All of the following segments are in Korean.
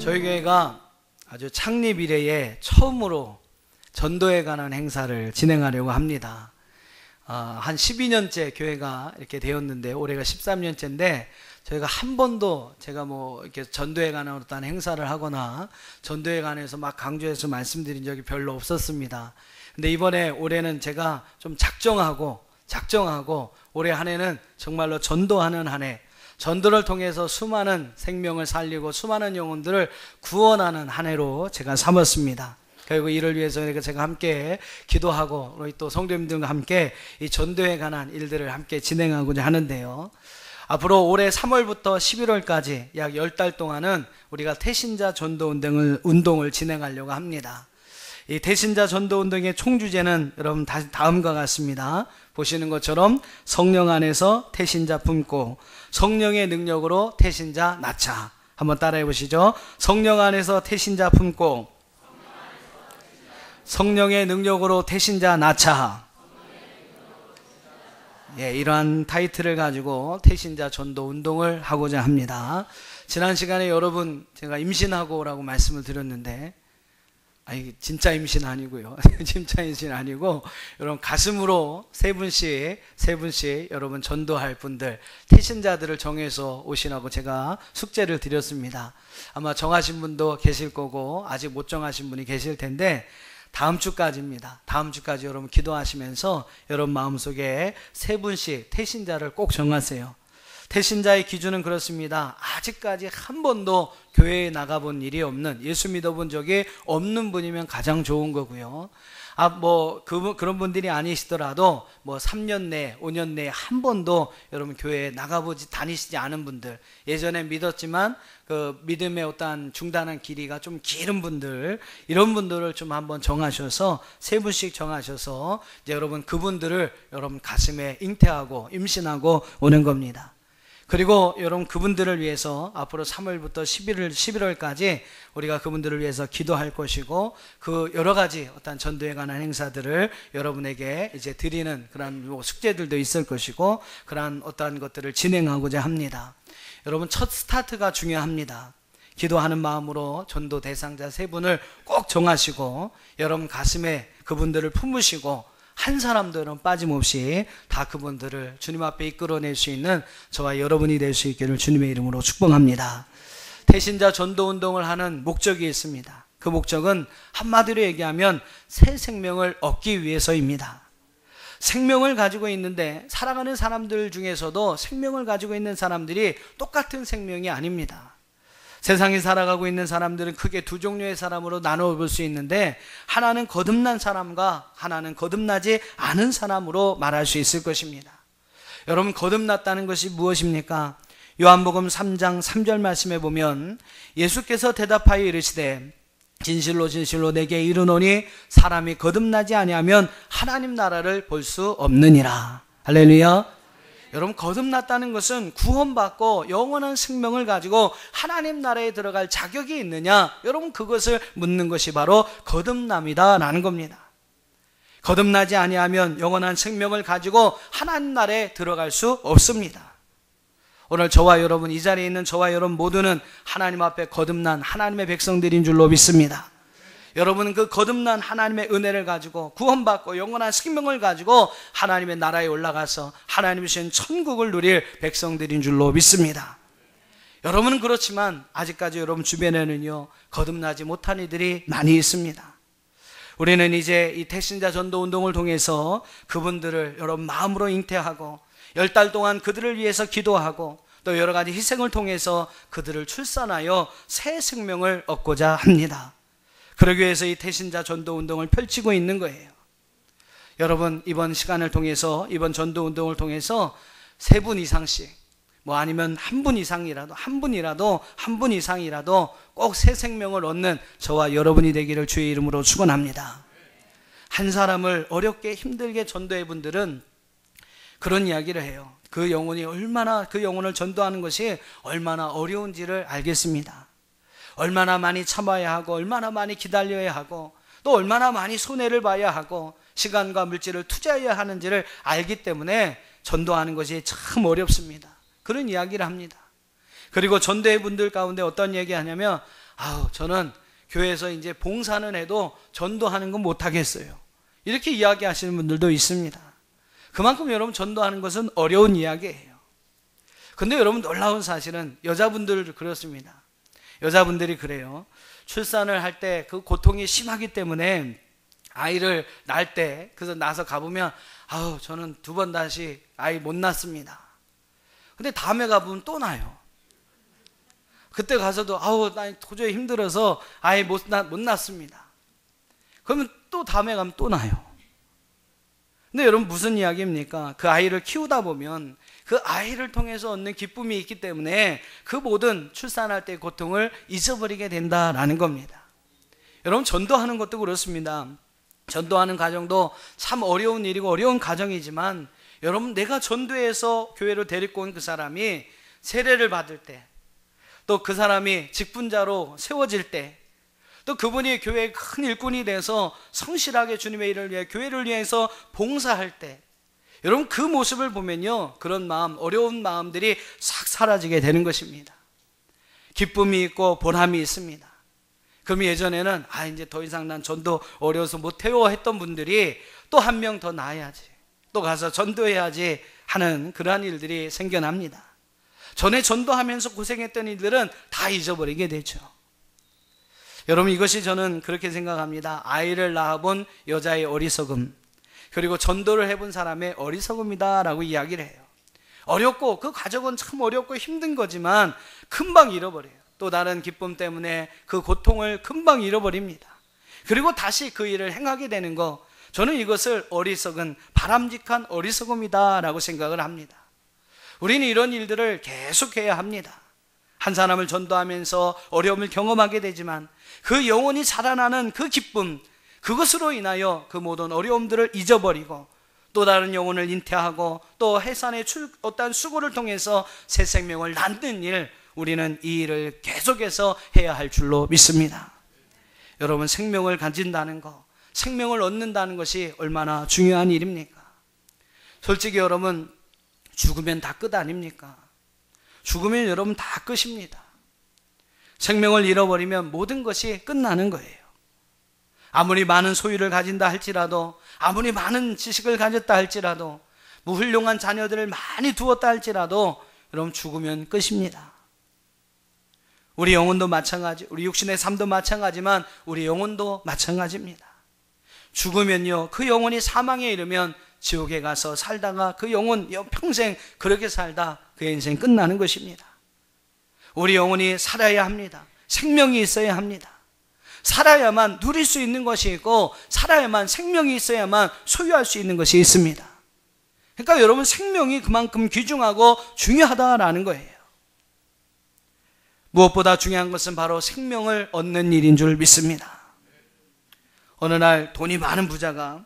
저희 교회가 아주 창립 이래에 처음으로 전도에 관한 행사를 진행하려고 합니다. 한 12년째 교회가 이렇게 되었는데 올해가 13년째인데 저희가 한 번도 제가 이렇게 전도에 관한 어떤 행사를 하거나 전도에 관해서 막 강조해서 말씀드린 적이 별로 없었습니다. 근데 올해는 제가 좀 작정하고 올해 한 해는 정말로 전도하는 한 해, 전도를 통해서 수많은 생명을 살리고 수많은 영혼들을 구원하는 한 해로 제가 삼았습니다. 그리고 이를 위해서 제가 함께 기도하고 우리 또 성도님들과 함께 이 전도에 관한 일들을 함께 진행하고자 하는데요. 앞으로 올해 3월부터 11월까지 약 10달 동안은 우리가 태신자 전도 운동을 진행하려고 합니다. 이 태신자 전도 운동의 총주제는 여러분 다음과 같습니다. 보시는 것처럼 성령 안에서 태신자 품고 성령의 능력으로 태신자 낳자. 한번 따라해 보시죠. 성령 안에서 태신자 품고 성령의 능력으로 태신자 낳자. 예, 이러한 타이틀을 가지고 태신자 전도 운동을 하고자 합니다. 지난 시간에 여러분 제가 임신하고 오라고 말씀을 드렸는데 진짜 임신 아니고요. 진짜 임신 아니고 여러분 가슴으로 세 분씩 여러분 전도할 분들 태신자들을 정해서 오시라고 제가 숙제를 드렸습니다. 아마 정하신 분도 계실 거고 아직 못 정하신 분이 계실 텐데 다음 주까지입니다. 다음 주까지 여러분 기도하시면서 여러분 마음속에 세 분씩 태신자를 꼭 정하세요. 태신자의 기준은 그렇습니다. 아직까지 한 번도 교회에 나가본 일이 없는, 예수 믿어본 적이 없는 분이면 가장 좋은 거고요. 그런 분들이 아니시더라도 3년 내, 5년 내에 한 번도 여러분 교회에 다니시지 않은 분들, 예전에 믿었지만 그 믿음의 어떤 중단한 길이가 좀 길은 분들, 이런 분들을 좀 한번 정하셔서 세 분씩 정하셔서 이제 여러분 그분들을 여러분 가슴에 잉태하고 임신하고 오는 겁니다. 그리고 여러분 그분들을 위해서 앞으로 3월부터 11월까지 우리가 그분들을 위해서 기도할 것이고 그 여러 가지 어떤 전도에 관한 행사들을 여러분에게 이제 드리는 그런 숙제들도 있을 것이고 그런 어떠한 것들을 진행하고자 합니다. 여러분 첫 스타트가 중요합니다. 기도하는 마음으로 전도 대상자 세 분을 꼭 정하시고 여러분 가슴에 그분들을 품으시고 한 사람도 여러분 빠짐없이 다 그분들을 주님 앞에 이끌어낼 수 있는 저와 여러분이 될 수 있기를 주님의 이름으로 축복합니다. 태신자 전도 운동을 하는 목적이 있습니다. 그 목적은 한마디로 얘기하면 새 생명을 얻기 위해서입니다. 생명을 가지고 있는데 살아가는 사람들 중에서도 생명을 가지고 있는 사람들이 똑같은 생명이 아닙니다. 세상에 살아가고 있는 사람들은 크게 두 종류의 사람으로 나눠 볼 수 있는데 하나는 거듭난 사람과 하나는 거듭나지 않은 사람으로 말할 수 있을 것입니다. 여러분 거듭났다는 것이 무엇입니까? 요한복음 3장 3절 말씀에 보면 예수께서 대답하여 이르시되 진실로 진실로 내게 이르노니 사람이 거듭나지 아니하면 하나님 나라를 볼 수 없느니라. 할렐루야. 여러분 거듭났다는 것은 구원받고 영원한 생명을 가지고 하나님 나라에 들어갈 자격이 있느냐, 여러분 그것을 묻는 것이 바로 거듭남이다 라는 겁니다. 거듭나지 아니하면 영원한 생명을 가지고 하나님 나라에 들어갈 수 없습니다. 오늘 저와 여러분, 이 자리에 있는 저와 여러분 모두는 하나님 앞에 거듭난 하나님의 백성들인 줄로 믿습니다. 여러분은 그 거듭난 하나님의 은혜를 가지고 구원받고 영원한 생명을 가지고 하나님의 나라에 올라가서 하나님이 주신 천국을 누릴 백성들인 줄로 믿습니다. 여러분은 그렇지만 아직까지 여러분 주변에는요 거듭나지 못한 이들이 많이 있습니다. 우리는 이제 이 태신자 전도 운동을 통해서 그분들을 여러분 마음으로 잉태하고 10달 동안 그들을 위해서 기도하고 또 여러 가지 희생을 통해서 그들을 출산하여 새 생명을 얻고자 합니다. 그러기 위해서 이 태신자 전도 운동을 펼치고 있는 거예요. 여러분 이번 시간을 통해서, 이번 전도 운동을 통해서 세 분 이상씩 아니면 한 분 이상이라도 꼭 새 생명을 얻는 저와 여러분이 되기를 주의 이름으로 축원합니다. 한 사람을 어렵게 힘들게 전도해 분들은 그런 이야기를 해요. 그 영혼을 전도하는 것이 얼마나 어려운지를 알겠습니다. 얼마나 많이 참아야 하고 얼마나 많이 기다려야 하고 또 얼마나 많이 손해를 봐야 하고 시간과 물질을 투자해야 하는지를 알기 때문에 전도하는 것이 참 어렵습니다. 그런 이야기를 합니다. 그리고 전도회 분들 가운데 어떤 얘기 하냐면 아우, 저는 교회에서 이제 봉사는 해도 전도하는 건 못하겠어요. 이렇게 이야기하시는 분들도 있습니다. 그만큼 여러분 전도하는 것은 어려운 이야기예요. 근데 여러분 놀라운 사실은 여자분들 그렇습니다. 여자분들이 그래요. 출산을 할 때 그 고통이 심하기 때문에 아이를 낳을 때, 그래서 나서 가보면 아우, 저는 2번 다시 아이 못 낳습니다. 근데 다음에 가보면 또 나요. 그때 가서도 아우, 나 도저히 힘들어서 아이 못 낳습니다. 그러면 또 다음에 가면 또 나요. 근데 여러분 무슨 이야기입니까? 그 아이를 키우다 보면 그 아이를 통해서 얻는 기쁨이 있기 때문에 그 모든 출산할 때의 고통을 잊어버리게 된다라는 겁니다. 여러분 전도하는 것도 그렇습니다. 전도하는 과정도 참 어려운 일이고 어려운 과정이지만 여러분 내가 전도해서 교회로 데리고 온 그 사람이 세례를 받을 때, 또 그 사람이 직분자로 세워질 때, 또 그분이 교회의 큰 일꾼이 돼서 성실하게 주님의 일을 위해 교회를 위해서 봉사할 때, 여러분 그 모습을 보면요, 그런 마음, 어려운 마음들이 싹 사라지게 되는 것입니다. 기쁨이 있고 보람이 있습니다. 그럼 예전에는 이제 더 이상 난 전도 어려워서 못해요 했던 분들이 또 한 명 더 낳아야지, 또 가서 전도해야지 하는 그러한 일들이 생겨납니다. 전에 전도하면서 고생했던 일들은 다 잊어버리게 되죠. 여러분 이것이 저는 그렇게 생각합니다. 아이를 낳아본 여자의 어리석음, 그리고 전도를 해본 사람의 어리석음이다 라고 이야기를 해요. 어렵고 그 과정은 참 어렵고 힘든 거지만 금방 잃어버려요. 또 다른 기쁨 때문에 그 고통을 금방 잃어버립니다. 그리고 다시 그 일을 행하게 되는 거, 저는 이것을 어리석은 바람직한 어리석음이다 라고 생각을 합니다. 우리는 이런 일들을 계속해야 합니다. 한 사람을 전도하면서 어려움을 경험하게 되지만 그 영혼이 살아나는 그 기쁨, 그것으로 인하여 그 모든 어려움들을 잊어버리고 또 다른 영혼을 잉태하고 또 해산의 어떠한 수고를 통해서 새 생명을 낳는 일, 우리는 이 일을 계속해서 해야 할 줄로 믿습니다. 여러분 생명을 가진다는 것, 생명을 얻는다는 것이 얼마나 중요한 일입니까? 솔직히 여러분 죽으면 다 끝 아닙니까? 죽으면 여러분 다 끝입니다. 생명을 잃어버리면 모든 것이 끝나는 거예요. 아무리 많은 소유를 가진다 할지라도, 아무리 많은 지식을 가졌다 할지라도, 훌륭한 자녀들을 많이 두었다 할지라도 여러분 죽으면 끝입니다. 우리 영혼도 마찬가지, 우리 육신의 삶도 마찬가지만 우리 영혼도 마찬가지입니다. 죽으면요, 그 영혼이 사망에 이르면 지옥에 가서 살다가 그 영혼 평생 그렇게 살다 그의 인생 끝나는 것입니다. 우리 영혼이 살아야 합니다. 생명이 있어야 합니다. 살아야만 누릴 수 있는 것이 있고, 살아야만 생명이 있어야만 소유할 수 있는 것이 있습니다. 그러니까 여러분 생명이 그만큼 귀중하고 중요하다라는 거예요. 무엇보다 중요한 것은 바로 생명을 얻는 일인 줄 믿습니다. 어느 날 돈이 많은 부자가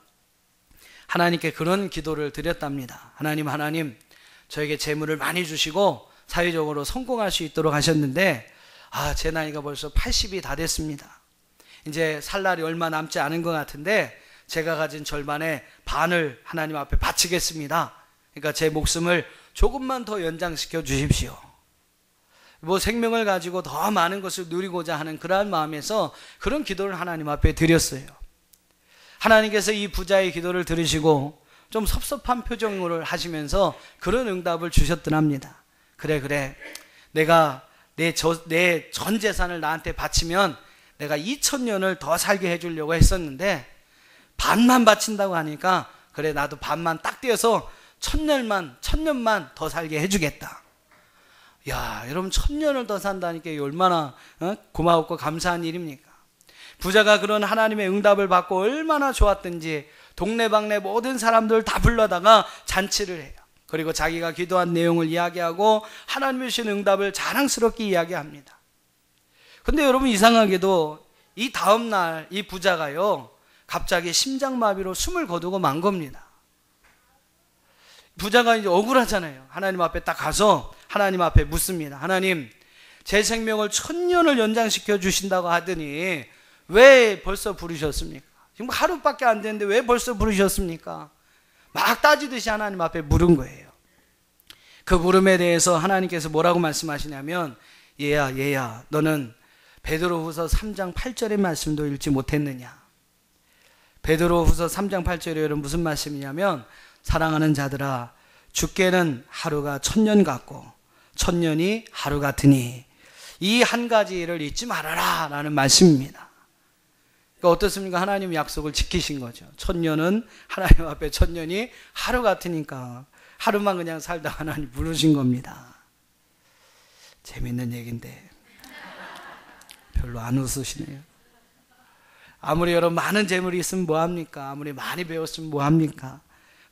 하나님께 그런 기도를 드렸답니다. 하나님, 저에게 재물을 많이 주시고 사회적으로 성공할 수 있도록 하셨는데 제 나이가 벌써 80이 다 됐습니다. 이제 살 날이 얼마 남지 않은 것 같은데 제가 가진 절반의 반을 하나님 앞에 바치겠습니다. 그러니까 제 목숨을 조금만 더 연장시켜 주십시오. 생명을 가지고 더 많은 것을 누리고자 하는 그러한 마음에서 그런 기도를 하나님 앞에 드렸어요. 하나님께서 이 부자의 기도를 들으시고 좀 섭섭한 표정을 하시면서 그런 응답을 주셨더랍니다. 그래, 내가 내 전 재산을 나한테 바치면 내가 2000년을 더 살게 해주려고 했었는데 반만 바친다고 하니까 그래, 나도 반만 딱 떼어서 1000년만 더 살게 해주겠다. 야, 여러분 1000년을 더 산다니까 얼마나 고마웠고 감사한 일입니까? 부자가 그런 하나님의 응답을 받고 얼마나 좋았든지 동네방네 모든 사람들 다 불러다가 잔치를 해요. 그리고 자기가 기도한 내용을 이야기하고 하나님의 주신 응답을 자랑스럽게 이야기합니다. 근데 여러분 이상하게도 이 다음날 이 부자가요, 갑자기 심장마비로 숨을 거두고 만 겁니다. 부자가 이제 억울하잖아요. 하나님 앞에 딱 가서 하나님 앞에 묻습니다. 하나님, 제 생명을 1000년을 연장시켜 주신다고 하더니 왜 벌써 부르셨습니까? 지금 하루밖에 안 됐는데 왜 벌써 부르셨습니까? 막 따지듯이 하나님 앞에 물은 거예요. 그 물음에 대해서 하나님께서 뭐라고 말씀하시냐면, 얘야, 너는 베드로후서 3장 8절의 말씀도 읽지 못했느냐? 베드로후서 3장 8절에 무슨 말씀이냐면, 사랑하는 자들아, 주께는 하루가 1000년 같고 1000년이 하루 같으니 이 한 가지를 잊지 말아라 라는 말씀입니다. 그러니까 어떻습니까? 하나님 약속을 지키신 거죠. 1000년은 하나님 앞에 1000년이 하루 같으니까 하루만 그냥 살다 하나님 부르신 겁니다. 재밌는 얘기인데 별로 안 웃으시네요. 아무리 여러분 많은 재물이 있으면 뭐합니까? 아무리 많이 배웠으면 뭐합니까?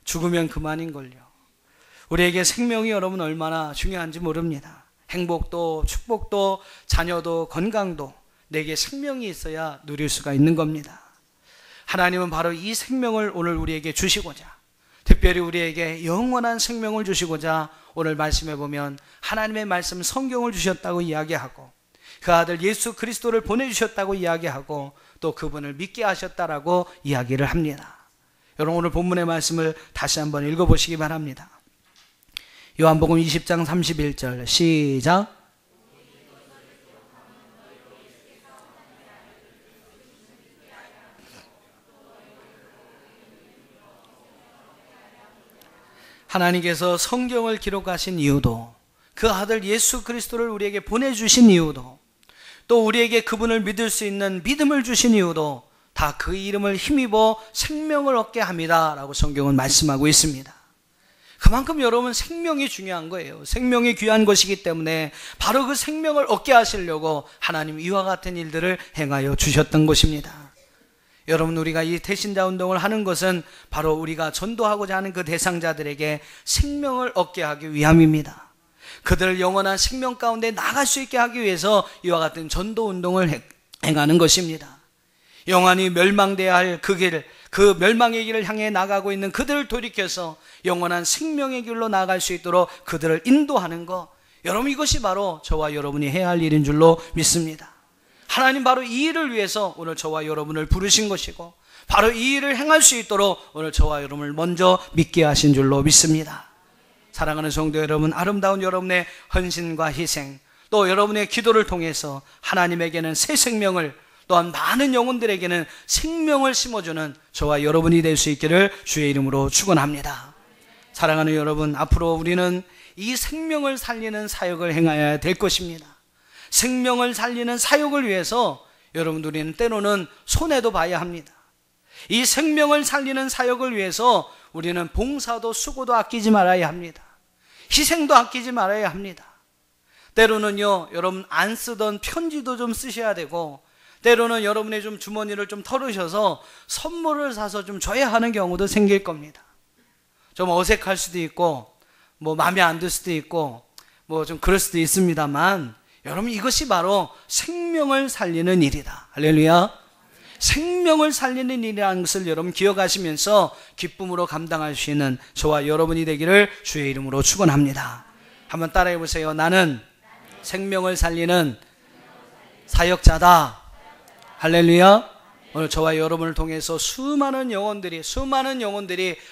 죽으면 그만인걸요. 우리에게 생명이 여러분 얼마나 중요한지 모릅니다. 행복도 축복도 자녀도 건강도 내게 생명이 있어야 누릴 수가 있는 겁니다. 하나님은 바로 이 생명을 오늘 우리에게 주시고자, 특별히 우리에게 영원한 생명을 주시고자 오늘 말씀해 보면 하나님의 말씀 성경을 주셨다고 이야기하고, 그 아들 예수 그리스도를 보내주셨다고 이야기하고, 또 그분을 믿게 하셨다라고 이야기를 합니다. 여러분, 오늘 본문의 말씀을 다시 한번 읽어보시기 바랍니다. 요한복음 20장 31절 시작. 하나님께서 성경을 기록하신 이유도, 그 아들 예수 그리스도를 우리에게 보내주신 이유도, 또 우리에게 그분을 믿을 수 있는 믿음을 주신 이유도 다 그 이름을 힘입어 생명을 얻게 합니다 라고 성경은 말씀하고 있습니다. 그만큼 여러분 생명이 중요한 거예요. 생명이 귀한 것이기 때문에 바로 그 생명을 얻게 하시려고 하나님 이와 같은 일들을 행하여 주셨던 것입니다. 여러분, 우리가 이 태신자 운동을 하는 것은 바로 우리가 전도하고자 하는 그 대상자들에게 생명을 얻게 하기 위함입니다. 그들을 영원한 생명 가운데 나갈 수 있게 하기 위해서 이와 같은 전도 운동을 행하는 것입니다. 영원히 멸망돼야 할 그 길, 그 멸망의 길을 향해 나가고 있는 그들을 돌이켜서 영원한 생명의 길로 나아갈 수 있도록 그들을 인도하는 것, 여러분, 이것이 바로 저와 여러분이 해야 할 일인 줄로 믿습니다. 하나님 바로 이 일을 위해서 오늘 저와 여러분을 부르신 것이고, 바로 이 일을 행할 수 있도록 오늘 저와 여러분을 먼저 믿게 하신 줄로 믿습니다. 사랑하는 성도 여러분, 아름다운 여러분의 헌신과 희생, 또 여러분의 기도를 통해서 하나님에게는 새 생명을, 또한 많은 영혼들에게는 생명을 심어주는 저와 여러분이 될 수 있기를 주의 이름으로 축원합니다. 사랑하는 여러분, 앞으로 우리는 이 생명을 살리는 사역을 행해야 될 것입니다. 생명을 살리는 사역을 위해서 여러분, 우리는 때로는 손해도 봐야 합니다. 이 생명을 살리는 사역을 위해서 우리는 봉사도 수고도 아끼지 말아야 합니다. 희생도 아끼지 말아야 합니다. 때로는요, 여러분 안 쓰던 편지도 좀 쓰셔야 되고, 때로는 여러분의 좀 주머니를 좀 털으셔서 선물을 사서 좀 줘야 하는 경우도 생길 겁니다. 좀 어색할 수도 있고, 뭐 마음에 안 들 수도 있고, 뭐 좀 그럴 수도 있습니다만, 여러분 이것이 바로 생명을 살리는 일이다. 할렐루야. 생명을 살리는 일이라는 것을 여러분 기억하시면서 기쁨으로 감당할 수 있는 저와 여러분이 되기를 주의 이름으로 축원합니다. 한번 따라해 보세요. 나는 생명을 살리는 사역자다. 할렐루야. 오늘 저와 여러분을 통해서 수많은 영혼들이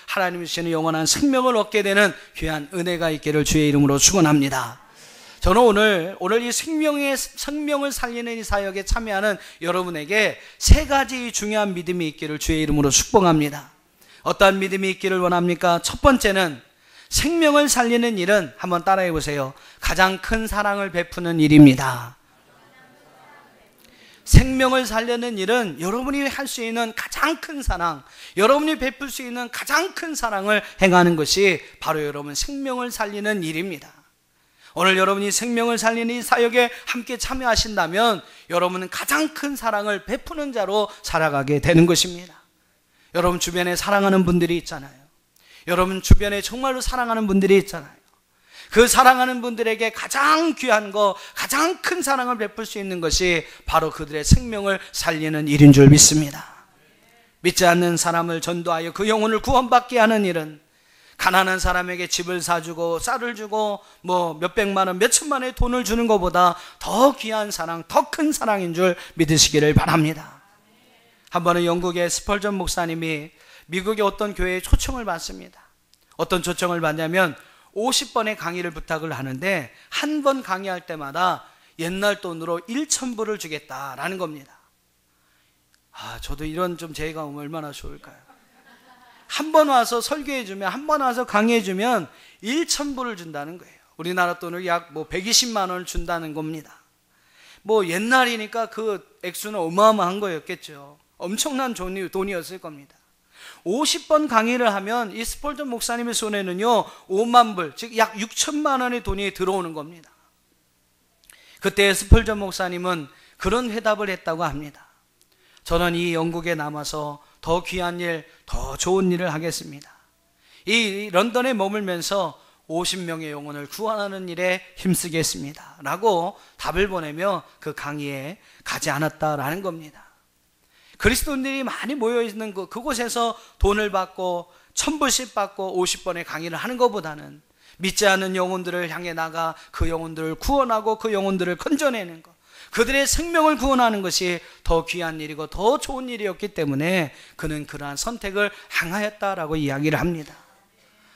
하나님이 주시는 영원한 생명을 얻게 되는 귀한 은혜가 있기를 주의 이름으로 축원합니다. 저는 오늘 이 생명을 살리는 이 사역에 참여하는 여러분에게 세 가지 중요한 믿음이 있기를 주의 이름으로 축복합니다. 어떠한 믿음이 있기를 원합니까? 첫 번째는 생명을 살리는 일은, 한번 따라해 보세요, 가장 큰 사랑을 베푸는 일입니다. 생명을 살리는 일은 여러분이 할 수 있는 가장 큰 사랑, 여러분이 베풀 수 있는 가장 큰 사랑을 행하는 것이 바로 여러분 생명을 살리는 일입니다. 오늘 여러분이 생명을 살리는 이 사역에 함께 참여하신다면 여러분은 가장 큰 사랑을 베푸는 자로 살아가게 되는 것입니다. 여러분 주변에 사랑하는 분들이 있잖아요. 여러분 주변에 정말로 사랑하는 분들이 있잖아요. 그 사랑하는 분들에게 가장 귀한 거, 가장 큰 사랑을 베풀 수 있는 것이 바로 그들의 생명을 살리는 일인 줄 믿습니다. 믿지 않는 사람을 전도하여 그 영혼을 구원받게 하는 일은 가난한 사람에게 집을 사주고 쌀을 주고 뭐 몇백만 원, 몇천만 원의 돈을 주는 것보다 더 귀한 사랑, 더 큰 사랑인 줄 믿으시기를 바랍니다. 한 번은 영국의 스펄전 목사님이 미국의 어떤 교회에 초청을 받습니다. 어떤 초청을 받냐면 50번의 강의를 부탁을 하는데 한 번 강의할 때마다 옛날 돈으로 1,000불을 주겠다라는 겁니다. 저도 이런 좀 제가 오면 얼마나 좋을까요? 한 번 와서 설교해주면, 한 번 와서 강의해주면 1,000불을 준다는 거예요. 우리나라 돈으로 약 120만 원을 준다는 겁니다. 옛날이니까 그 액수는 어마어마한 거였겠죠. 엄청난 돈이었을 겁니다. 50번 강의를 하면 이 스펄전 목사님의 손에는요 5만 불, 즉 약 6천만 원의 돈이 들어오는 겁니다. 그때 스펄전 목사님은 그런 회답을 했다고 합니다. 저는 이 영국에 남아서 더 귀한 일, 더 좋은 일을 하겠습니다. 이 런던에 머물면서 50명의 영혼을 구원하는 일에 힘쓰겠습니다 라고 답을 보내며 그 강의에 가지 않았다라는 겁니다. 그리스도인들이 많이 모여있는 그곳에서 돈을 받고 1,000불씩 받고 50번의 강의를 하는 것보다는 믿지 않는 영혼들을 향해 나가 그 영혼들을 구원하고 그 영혼들을 건져내는 것, 그들의 생명을 구원하는 것이 더 귀한 일이고 더 좋은 일이었기 때문에 그는 그러한 선택을 행하였다라고 이야기를 합니다.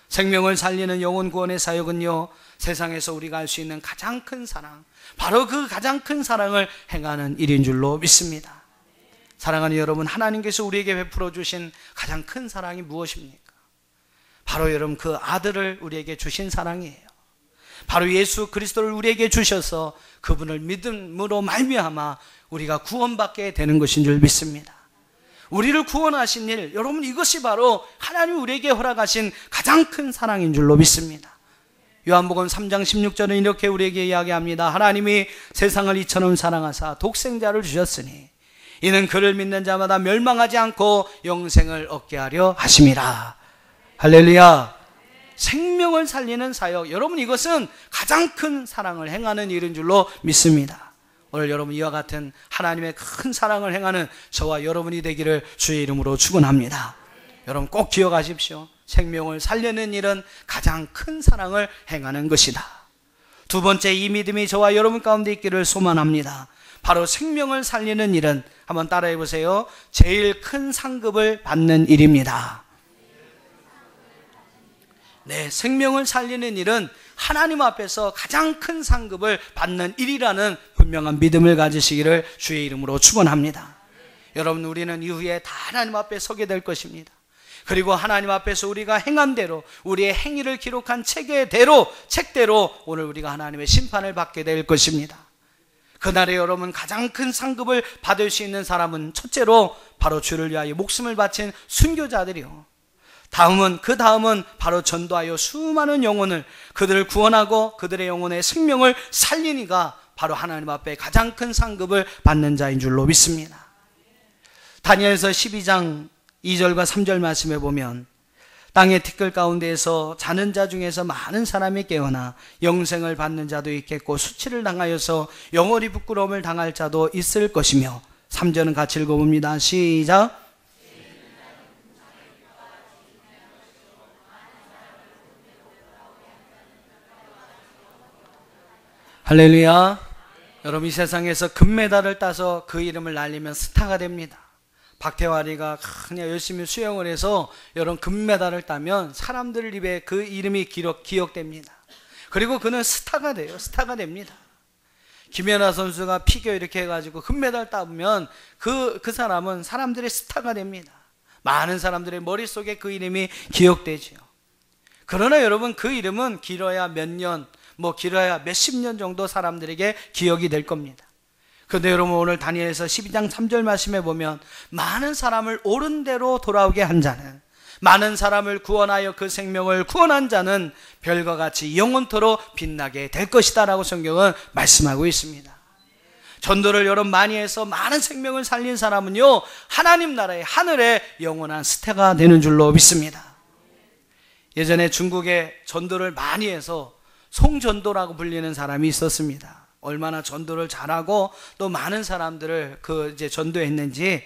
생명을 살리는 영혼 구원의 사역은요, 세상에서 우리가 할 수 있는 가장 큰 사랑, 바로 그 가장 큰 사랑을 행하는 일인 줄로 믿습니다. 사랑하는 여러분, 하나님께서 우리에게 베풀어 주신 가장 큰 사랑이 무엇입니까? 바로 여러분 그 아들을 우리에게 주신 사랑이에요. 바로 예수 그리스도를 우리에게 주셔서 그분을 믿음으로 말미암아 우리가 구원받게 되는 것인 줄 믿습니다. 우리를 구원하신 일, 여러분 이것이 바로 하나님 우리에게 허락하신 가장 큰 사랑인 줄로 믿습니다. 요한복음 3장 16절은 이렇게 우리에게 이야기합니다. 하나님이 세상을 이처럼 사랑하사 독생자를 주셨으니 이는 그를 믿는 자마다 멸망하지 않고 영생을 얻게 하려 하심이라. 할렐루야. 생명을 살리는 사역, 여러분 이것은 가장 큰 사랑을 행하는 일인 줄로 믿습니다. 오늘 여러분 이와 같은 하나님의 큰 사랑을 행하는 저와 여러분이 되기를 주의 이름으로 축원합니다. 여러분 꼭 기억하십시오. 생명을 살리는 일은 가장 큰 사랑을 행하는 것이다. 두 번째, 이 믿음이 저와 여러분 가운데 있기를 소망합니다. 바로 생명을 살리는 일은, 한번 따라해 보세요, 제일 큰 상급을 받는 일입니다. 네, 생명을 살리는 일은 하나님 앞에서 가장 큰 상급을 받는 일이라는 분명한 믿음을 가지시기를 주의 이름으로 축원합니다. 여러분, 우리는 이후에 다 하나님 앞에 서게 될 것입니다. 그리고 하나님 앞에서 우리가 행한 대로, 우리의 행위를 기록한 책대로 오늘 우리가 하나님의 심판을 받게 될 것입니다. 그날에 여러분 가장 큰 상급을 받을 수 있는 사람은 첫째로 바로 주를 위하여 목숨을 바친 순교자들이요, 그 다음은 바로 전도하여 수많은 영혼을, 그들을 구원하고 그들의 영혼의 생명을 살린 이가 바로 하나님 앞에 가장 큰 상급을 받는 자인 줄로 믿습니다. 다니엘서 12장 2절과 3절 말씀에 보면 땅의 티끌 가운데에서 자는 자 중에서 많은 사람이 깨어나 영생을 받는 자도 있겠고 수치를 당하여서 영원히 부끄러움을 당할 자도 있을 것이며, 3절은 같이 읽어봅니다. 시작. 할렐루야. 여러분, 이 세상에서 금메달을 따서 그 이름을 날리면 스타가 됩니다. 박태환이가 그냥 열심히 수영을 해서 여러분 금메달을 따면 사람들 입에 그 이름이 기억됩니다. 그리고 그는 스타가 돼요. 스타가 됩니다. 김연아 선수가 피겨 이렇게 해가지고 금메달 따면 그 사람은 사람들의 스타가 됩니다. 많은 사람들의 머릿속에 그 이름이 기억되죠. 그러나 여러분, 그 이름은 길어야 몇 년, 길어야 몇십 년 정도 사람들에게 기억이 될 겁니다. 그런데 여러분, 오늘 다니엘서 12장 3절 말씀에 보면 많은 사람을 옳은 대로 돌아오게 한 자는, 많은 사람을 구원하여 그 생명을 구원한 자는 별과 같이 영원토록 빛나게 될 것이다 라고 성경은 말씀하고 있습니다. 전도를 여러분 많이 해서 많은 생명을 살린 사람은요, 하나님 나라의 하늘의 영원한 스타가 되는 줄로 믿습니다. 예전에 중국에 전도를 많이 해서 송전도라고 불리는 사람이 있었습니다. 얼마나 전도를 잘하고 또 많은 사람들을 전도했는지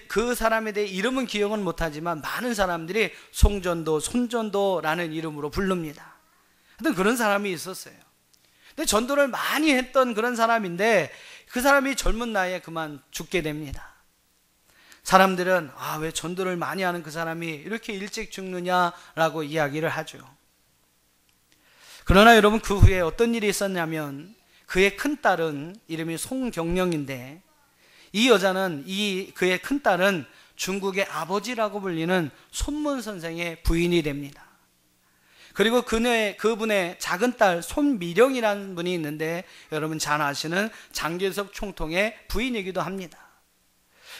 그 사람에 대해 이름은 기억은 못하지만 많은 사람들이 송전도, 손전도라는 이름으로 부릅니다. 하여튼 그런 사람이 있었어요. 근데 전도를 많이 했던 그런 사람인데 그 사람이 젊은 나이에 그만 죽게 됩니다. 사람들은 왜 전도를 많이 하는 그 사람이 이렇게 일찍 죽느냐라고 이야기를 하죠. 그러나 여러분, 그 후에 어떤 일이 있었냐면 그의 큰딸은 이름이 송경령인데, 이 여자는 그의 큰딸은 중국의 아버지라고 불리는 손문 선생의 부인이 됩니다. 그리고 그분의 작은 딸 손미령이라는 분이 있는데, 여러분 잘 아시는 장개석 총통의 부인이기도 합니다.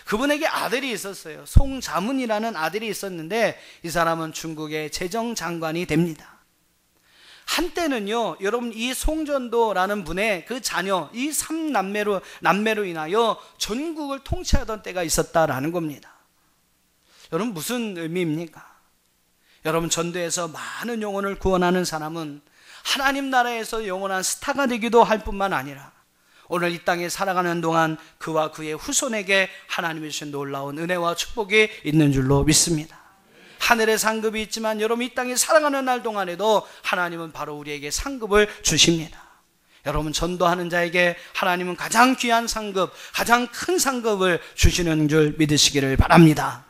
그분에게 아들이 있었어요. 송자문이라는 아들이 있었는데, 이 사람은 중국의 재정장관이 됩니다. 한때는요, 여러분 이 송전도라는 분의 그 자녀, 이 3남매로 인하여 전국을 통치하던 때가 있었다라는 겁니다. 여러분 무슨 의미입니까? 여러분 전도에서 많은 영혼을 구원하는 사람은 하나님 나라에서 영원한 스타가 되기도 할 뿐만 아니라 오늘 이 땅에 살아가는 동안 그와 그의 후손에게 하나님이 주신 놀라운 은혜와 축복이 있는 줄로 믿습니다. 하늘에 상급이 있지만 여러분 이 땅에 살아가는 날 동안에도 하나님은 바로 우리에게 상급을 주십니다. 여러분 전도하는 자에게 하나님은 가장 귀한 상급, 가장 큰 상급을 주시는 줄 믿으시기를 바랍니다.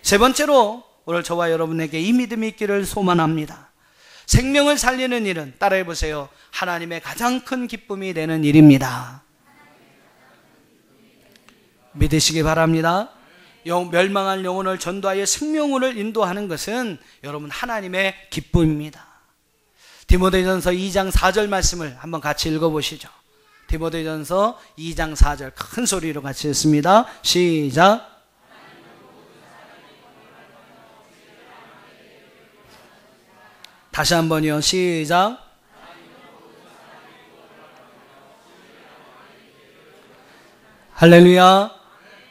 세 번째로 오늘 저와 여러분에게 이 믿음이 있기를 소망합니다. 생명을 살리는 일은, 따라해 보세요, 하나님의 가장 큰 기쁨이 되는 일입니다. 믿으시기 바랍니다. 멸망할 영혼을 전도하여 생명으로 인도하는 것은 여러분 하나님의 기쁨입니다. 디모데전서 2장 4절 말씀을 한번 같이 읽어보시죠. 디모데전서 2장 4절 큰 소리로 같이 읽습니다. 시작. 다시 한번요. 시작. 할렐루야.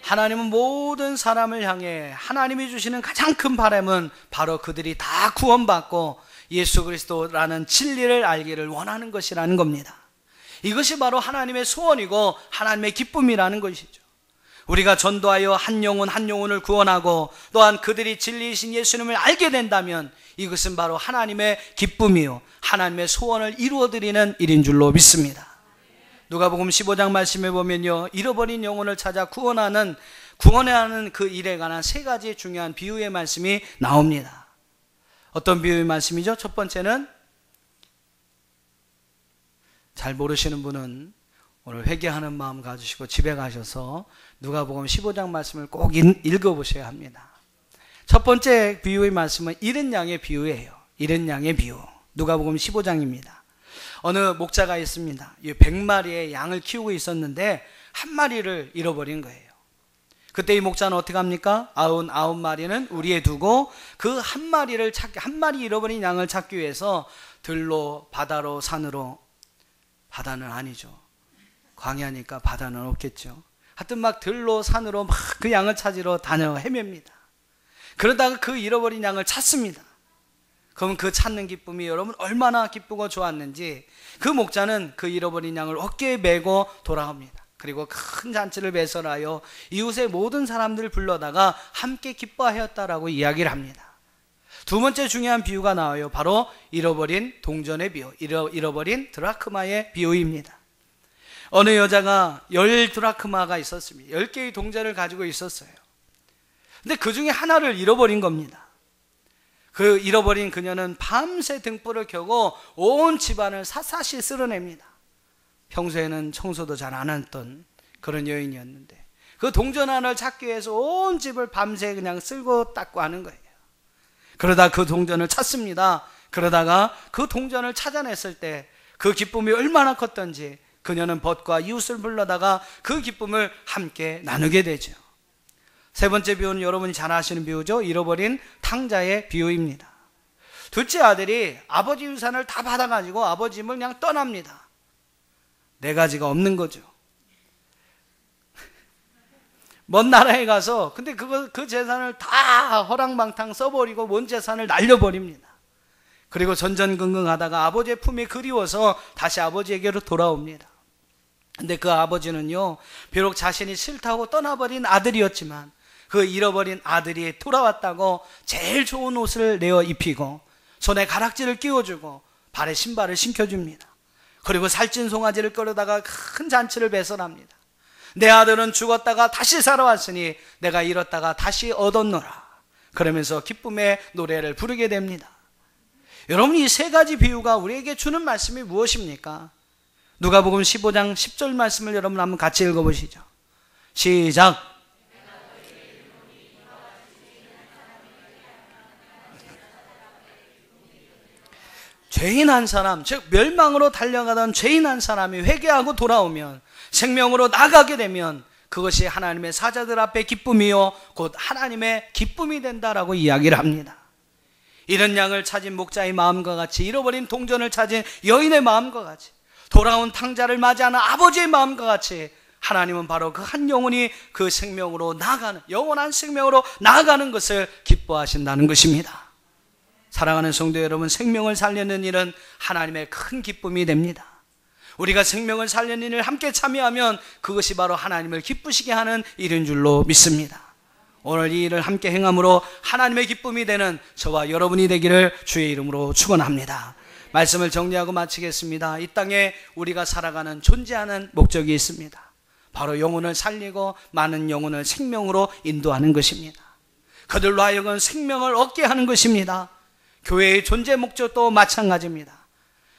하나님은 모든 사람을 향해 하나님이 주시는 가장 큰 바람은 바로 그들이 다 구원받고 예수 그리스도라는 진리를 알기를 원하는 것이라는 겁니다. 이것이 바로 하나님의 소원이고 하나님의 기쁨이라는 것이죠. 우리가 전도하여 한 영혼을 구원하고 또한 그들이 진리이신 예수님을 알게 된다면 이것은 바로 하나님의 기쁨이요 하나님의 소원을 이루어드리는 일인 줄로 믿습니다. 누가복음 15장 말씀에 보면요, 잃어버린 영혼을 찾아 구원하는 그 일에 관한 세 가지 중요한 비유의 말씀이 나옵니다. 어떤 비유의 말씀이죠? 첫 번째는, 잘 모르시는 분은 오늘 회개하는 마음 가지시고 집에 가셔서 누가복음 15장 말씀을 꼭 읽어보셔야 합니다. 첫 번째 비유의 말씀은 잃은 양의 비유예요. 잃은 양의 비유. 누가복음 15장입니다. 어느 목자가 있습니다. 100마리의 양을 키우고 있었는데 한 마리를 잃어버린 거예요. 그때 이 목자는 어떻게 합니까? 99마리는 우리에 두고 그 한 마리 잃어버린 양을 찾기 위해서 들로, 바다로, 산으로, 바다는 아니죠. 광야니까 바다는 없겠죠. 하여튼 막 들로, 산으로 막 그 양을 찾으러 다녀 헤맵니다. 그러다가 그 잃어버린 양을 찾습니다. 그럼 그 찾는 기쁨이 여러분 얼마나 기쁘고 좋았는지, 그 목자는 그 잃어버린 양을 어깨에 메고 돌아옵니다. 그리고 큰 잔치를 배설하여 이웃의 모든 사람들을 불러다가 함께 기뻐하였다라고 이야기를 합니다. 두 번째 중요한 비유가 나와요. 바로 잃어버린 동전의 비유, 잃어버린 드라크마의 비유입니다. 어느 여자가 10드라크마가 있었습니다. 10개의 동전을 가지고 있었어요. 근데 그 중에 하나를 잃어버린 겁니다. 그 잃어버린 그녀는 밤새 등불을 켜고 온 집안을 샅샅이 쓸어냅니다. 평소에는 청소도 잘 안 했던 그런 여인이었는데 그 동전 하나를 찾기 위해서 온 집을 밤새 그냥 쓸고 닦고 하는 거예요. 그러다 그 동전을 찾습니다. 그러다가 그 동전을 찾아냈을 때 그 기쁨이 얼마나 컸던지 그녀는 벗과 이웃을 불러다가 그 기쁨을 함께 나누게 되죠. 세 번째 비유는 여러분이 잘 아시는 비유죠. 잃어버린 탕자의 비유입니다. 둘째 아들이 아버지 유산을 다 받아가지고 아버지 집을 그냥 떠납니다. 네 가지가 없는 거죠. 먼 나라에 가서 근데 그 재산을 다 허랑방탕 써버리고 먼 재산을 날려버립니다. 그리고 전전긍긍하다가 아버지의 품이 그리워서 다시 아버지에게로 돌아옵니다. 근데 그 아버지는요, 비록 자신이 싫다고 떠나버린 아들이었지만 그 잃어버린 아들이 돌아왔다고 제일 좋은 옷을 내어 입히고 손에 가락지를 끼워주고 발에 신발을 신겨줍니다. 그리고 살찐 송아지를 끌어다가 큰 잔치를 배설합니다. 내 아들은 죽었다가 다시 살아왔으니 내가 잃었다가 다시 얻었노라. 그러면서 기쁨의 노래를 부르게 됩니다. 여러분, 이 세 가지 비유가 우리에게 주는 말씀이 무엇입니까? 누가복음 15장 10절 말씀을 여러분 한번 같이 읽어보시죠. 시작. 죄인 한 사람, 즉 멸망으로 달려가던 죄인 한 사람이 회개하고 돌아오면, 생명으로 나가게 되면 그것이 하나님의 사자들 앞에 기쁨이요 곧 하나님의 기쁨이 된다라고 이야기를 합니다. 잃은 양을 찾은 목자의 마음과 같이, 잃어버린 동전을 찾은 여인의 마음과 같이, 돌아온 탕자를 맞이하는 아버지의 마음과 같이, 하나님은 바로 그 한 영혼이 그 생명으로 나아가는, 영원한 생명으로 나아가는 것을 기뻐하신다는 것입니다. 사랑하는 성도 여러분, 생명을 살리는 일은 하나님의 큰 기쁨이 됩니다. 우리가 생명을 살리는 일을 함께 참여하면 그것이 바로 하나님을 기쁘시게 하는 일인 줄로 믿습니다. 오늘 이 일을 함께 행함으로 하나님의 기쁨이 되는 저와 여러분이 되기를 주의 이름으로 축원합니다. 말씀을 정리하고 마치겠습니다. 이 땅에 우리가 살아가는 존재하는 목적이 있습니다. 바로 영혼을 살리고 많은 영혼을 생명으로 인도하는 것입니다. 그들로 하여금 생명을 얻게 하는 것입니다. 교회의 존재 목적도 마찬가지입니다.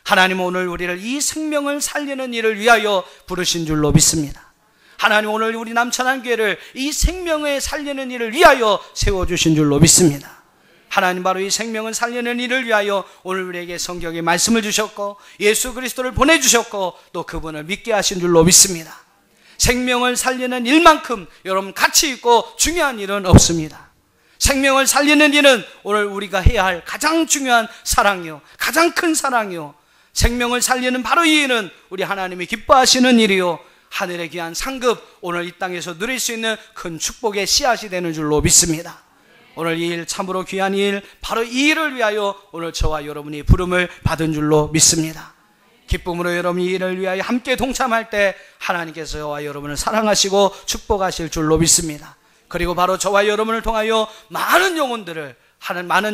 하나님은 오늘 우리를 이 생명을 살리는 일을 위하여 부르신 줄로 믿습니다. 하나님 오늘 우리 남천한교회를 이 생명을 살리는 일을 위하여 세워주신 줄로 믿습니다. 하나님 바로 이 생명을 살리는 일을 위하여 오늘 우리에게 성경의 말씀을 주셨고 예수 그리스도를 보내주셨고 또 그분을 믿게 하신 줄로 믿습니다. 생명을 살리는 일만큼 여러분 가치 있고 중요한 일은 없습니다. 생명을 살리는 일은 오늘 우리가 해야 할 가장 중요한 사랑이요, 가장 큰 사랑이요, 생명을 살리는 바로 이 일은 우리 하나님이 기뻐하시는 일이요, 하늘의 귀한 상급, 오늘 이 땅에서 누릴 수 있는 큰 축복의 씨앗이 되는 줄로 믿습니다. 오늘 이 일 참으로 귀한 일, 바로 이 일을 위하여 오늘 저와 여러분이 부름을 받은 줄로 믿습니다. 기쁨으로 여러분이 이 일을 위하여 함께 동참할 때 하나님께서 저와 여러분을 사랑하시고 축복하실 줄로 믿습니다. 그리고 바로 저와 여러분을 통하여 많은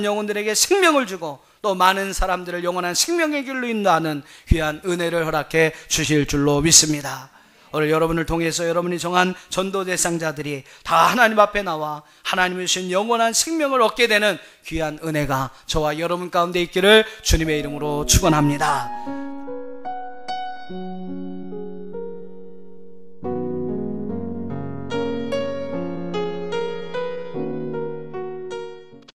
영혼들에게 생명을 주고 또 많은 사람들을 영원한 생명의 길로 인도하는 귀한 은혜를 허락해 주실 줄로 믿습니다. 오늘 여러분을 통해서 여러분이 정한 전도 대상자들이 다 하나님 앞에 나와 하나님이 주신 영원한 생명을 얻게 되는 귀한 은혜가 저와 여러분 가운데 있기를 주님의 이름으로 축원합니다.